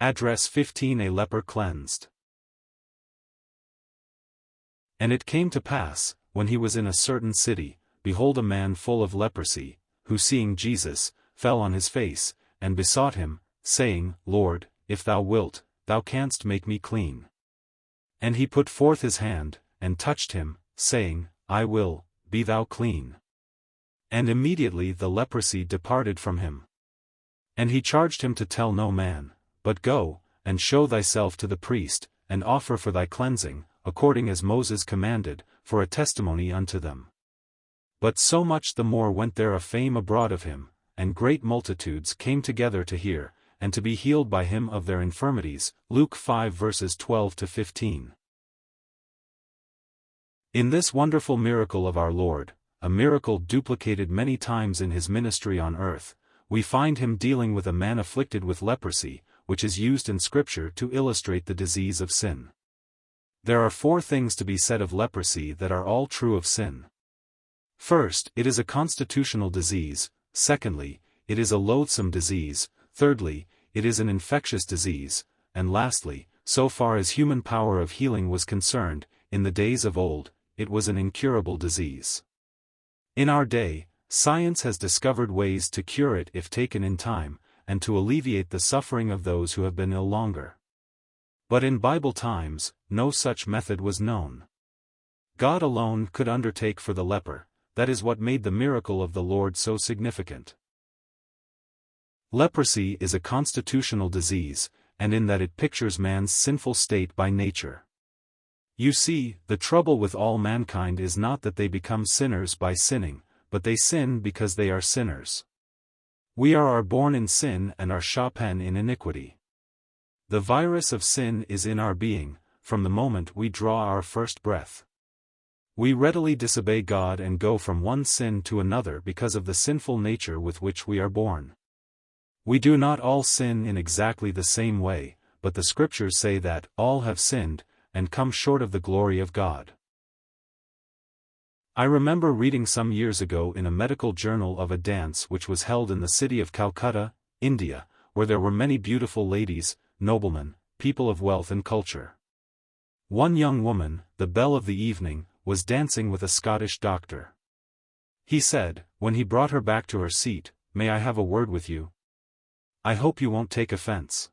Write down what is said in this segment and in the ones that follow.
Address 15. A leper cleansed. And it came to pass, when he was in a certain city, behold, a man full of leprosy, who seeing Jesus, fell on his face, and besought him, saying, Lord, if thou wilt, thou canst make me clean. And he put forth his hand, and touched him, saying, I will, be thou clean. And immediately the leprosy departed from him. And he charged him to tell no man, but go, and show thyself to the priest, and offer for thy cleansing, according as Moses commanded, for a testimony unto them. But so much the more went there a fame abroad of him, and great multitudes came together to hear, and to be healed by him of their infirmities. Luke 5 verses 12 to 15. In this wonderful miracle of our Lord, a miracle duplicated many times in his ministry on earth, we find him dealing with a man afflicted with leprosy, which is used in Scripture to illustrate the disease of sin. There are 4 things to be said of leprosy that are all true of sin. First, it is a constitutional disease. Secondly, it is a loathsome disease. Thirdly, it is an infectious disease. And lastly, so far as human power of healing was concerned, in the days of old, it was an incurable disease. In our day, science has discovered ways to cure it if taken in time, and to alleviate the suffering of those who have been ill longer. But in Bible times, no such method was known. God alone could undertake for the leper. That is what made the miracle of the Lord so significant. Leprosy is a constitutional disease, and in that it pictures man's sinful state by nature. You see, the trouble with all mankind is not that they become sinners by sinning, but they sin because they are sinners. We are born in sin and are shapen in iniquity. The virus of sin is in our being, from the moment we draw our first breath. We readily disobey God and go from one sin to another because of the sinful nature with which we are born. We do not all sin in exactly the same way, but the Scriptures say that all have sinned, and come short of the glory of God. I remember reading some years ago in a medical journal of a dance which was held in the city of Calcutta, India, where there were many beautiful ladies, noblemen, people of wealth and culture. One young woman, the belle of the evening, was dancing with a Scottish doctor. He said, when he brought her back to her seat, May I have a word with you? I hope you won't take offense.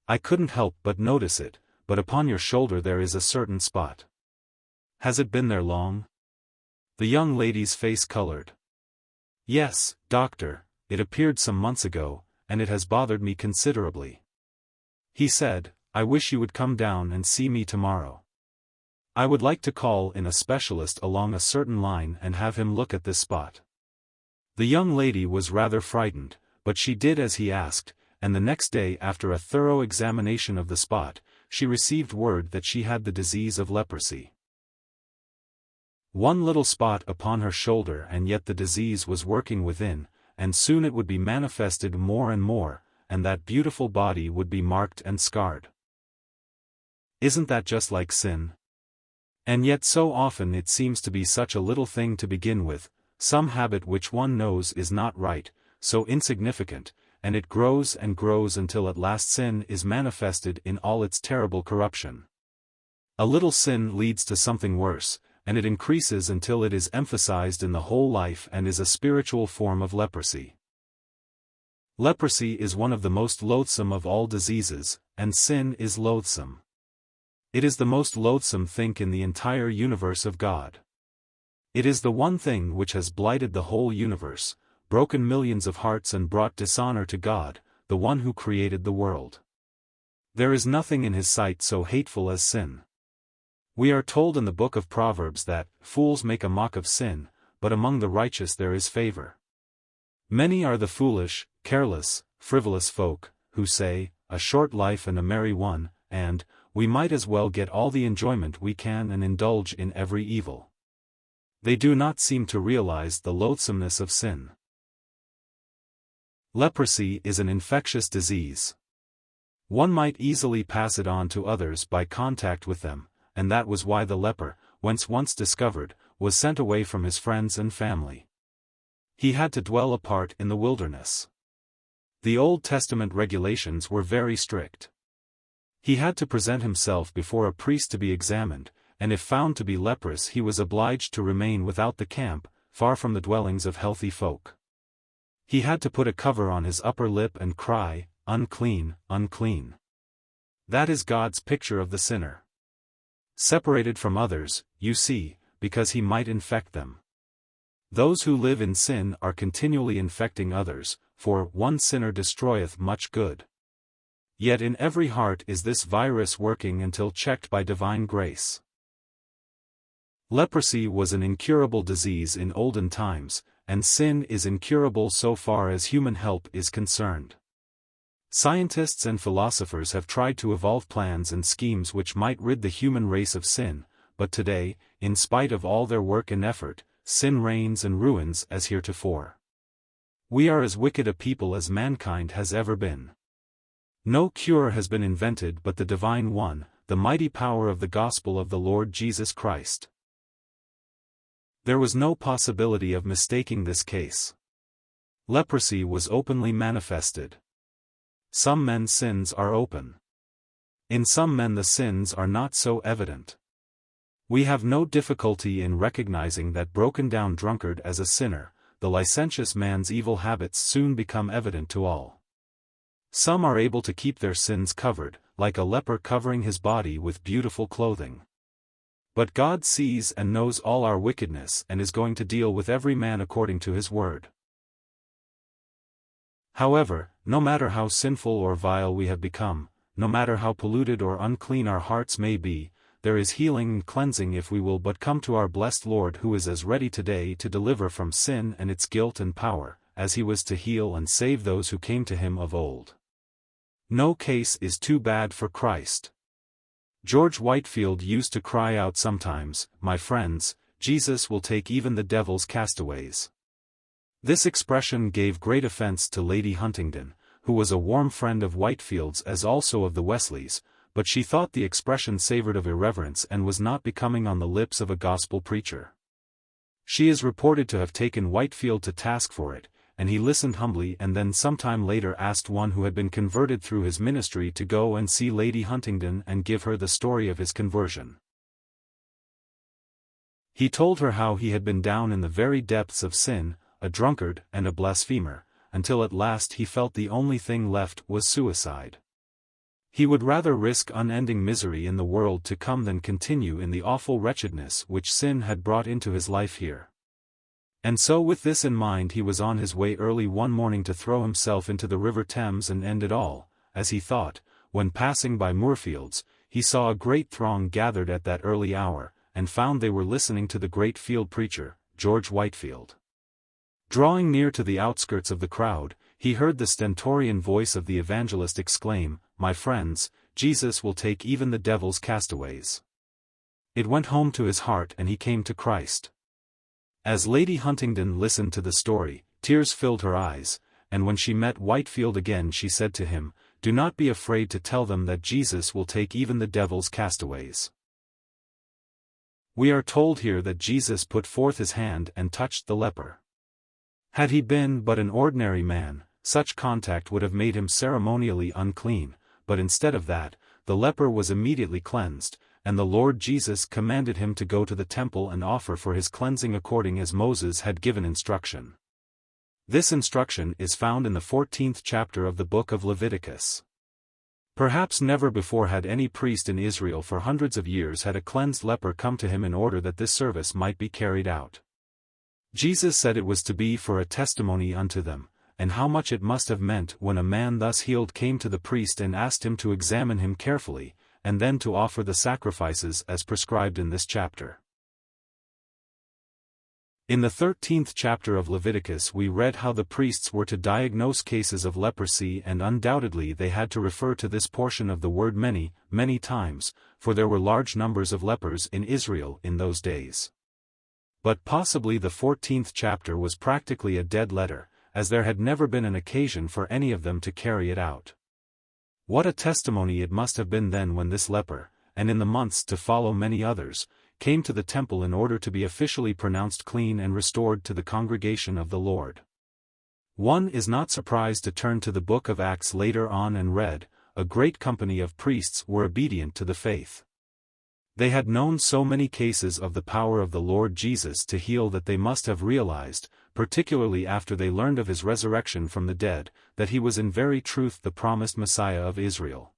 I couldn't help but notice it, but upon your shoulder there is a certain spot. Has it been there long? The young lady's face colored. Yes, doctor, it appeared some months ago, and it has bothered me considerably. He said, I wish you would come down and see me tomorrow. I would like to call in a specialist along a certain line and have him look at this spot. The young lady was rather frightened, but she did as he asked, and the next day after a thorough examination of the spot, she received word that she had the disease of leprosy. One little spot upon her shoulder, and yet the disease was working within, and soon it would be manifested more and more, and that beautiful body would be marked and scarred. Isn't that just like sin? And yet so often it seems to be such a little thing to begin with, some habit which one knows is not right, so insignificant, and it grows and grows until at last sin is manifested in all its terrible corruption. A little sin leads to something worse, and it increases until it is emphasized in the whole life and is a spiritual form of leprosy. Leprosy is one of the most loathsome of all diseases, and sin is loathsome. It is the most loathsome thing in the entire universe of God. It is the one thing which has blighted the whole universe, broken millions of hearts and brought dishonor to God, the one who created the world. There is nothing in his sight so hateful as sin. We are told in the book of Proverbs that, fools make a mock of sin, but among the righteous there is favor. Many are the foolish, careless, frivolous folk, who say, a short life and a merry one, and, we might as well get all the enjoyment we can and indulge in every evil. They do not seem to realize the loathsomeness of sin. Leprosy is an infectious disease. One might easily pass it on to others by contact with them, and that was why the leper, whence once discovered, was sent away from his friends and family. He had to dwell apart in the wilderness. The Old Testament regulations were very strict. He had to present himself before a priest to be examined, and if found to be leprous he was obliged to remain without the camp, far from the dwellings of healthy folk. He had to put a cover on his upper lip and cry, "Unclean, unclean." That is God's picture of the sinner. Separated from others, you see, because he might infect them. Those who live in sin are continually infecting others, for one sinner destroyeth much good. Yet in every heart is this virus working until checked by divine grace. Leprosy was an incurable disease in olden times, and sin is incurable so far as human help is concerned. Scientists and philosophers have tried to evolve plans and schemes which might rid the human race of sin, but today, in spite of all their work and effort, sin reigns and ruins as heretofore. We are as wicked a people as mankind has ever been. No cure has been invented but the divine one, the mighty power of the gospel of the Lord Jesus Christ. There was no possibility of mistaking this case. Leprosy was openly manifested. Some men's sins are open. In some men the sins are not so evident. We have no difficulty in recognizing that broken-down drunkard as a sinner. The licentious man's evil habits soon become evident to all. Some are able to keep their sins covered, like a leper covering his body with beautiful clothing. But God sees and knows all our wickedness and is going to deal with every man according to his word. However, no matter how sinful or vile we have become, no matter how polluted or unclean our hearts may be, there is healing and cleansing if we will but come to our blessed Lord, who is as ready today to deliver from sin and its guilt and power, as he was to heal and save those who came to him of old. No case is too bad for Christ. George Whitefield used to cry out sometimes, "My friends, Jesus will take even the devil's castaways." This expression gave great offense to Lady Huntingdon, who was a warm friend of Whitefield's as also of the Wesleys, but she thought the expression savored of irreverence and was not becoming on the lips of a gospel preacher. She is reported to have taken Whitefield to task for it, and he listened humbly and then sometime later asked one who had been converted through his ministry to go and see Lady Huntingdon and give her the story of his conversion. He told her how he had been down in the very depths of sin, a drunkard and a blasphemer, until at last he felt the only thing left was suicide. He would rather risk unending misery in the world to come than continue in the awful wretchedness which sin had brought into his life here. And so with this in mind he was on his way early one morning to throw himself into the River Thames and end it all, as he thought. When passing by Moorfields, he saw a great throng gathered at that early hour, and found they were listening to the great field preacher, George Whitefield. Drawing near to the outskirts of the crowd, he heard the stentorian voice of the evangelist exclaim, "My friends, Jesus will take even the devil's castaways." It went home to his heart and he came to Christ. As Lady Huntingdon listened to the story, tears filled her eyes, and when she met Whitefield again she said to him, "Do not be afraid to tell them that Jesus will take even the devil's castaways." We are told here that Jesus put forth his hand and touched the leper. Had he been but an ordinary man, such contact would have made him ceremonially unclean, but instead of that, the leper was immediately cleansed, and the Lord Jesus commanded him to go to the temple and offer for his cleansing according as Moses had given instruction. This instruction is found in the 14th chapter of the book of Leviticus. Perhaps never before had any priest in Israel for hundreds of years had a cleansed leper come to him in order that this service might be carried out. Jesus said it was to be for a testimony unto them, and how much it must have meant when a man thus healed came to the priest and asked him to examine him carefully, and then to offer the sacrifices as prescribed in this chapter. In the 13th chapter of Leviticus we read how the priests were to diagnose cases of leprosy, and undoubtedly they had to refer to this portion of the word many, many times, for there were large numbers of lepers in Israel in those days. But possibly the 14th chapter was practically a dead letter, as there had never been an occasion for any of them to carry it out. What a testimony it must have been then when this leper, and in the months to follow many others, came to the temple in order to be officially pronounced clean and restored to the congregation of the Lord. One is not surprised to turn to the book of Acts later on and read, a great company of priests were obedient to the faith. They had known so many cases of the power of the Lord Jesus to heal that they must have realized, particularly after they learned of his resurrection from the dead, that he was in very truth the promised Messiah of Israel.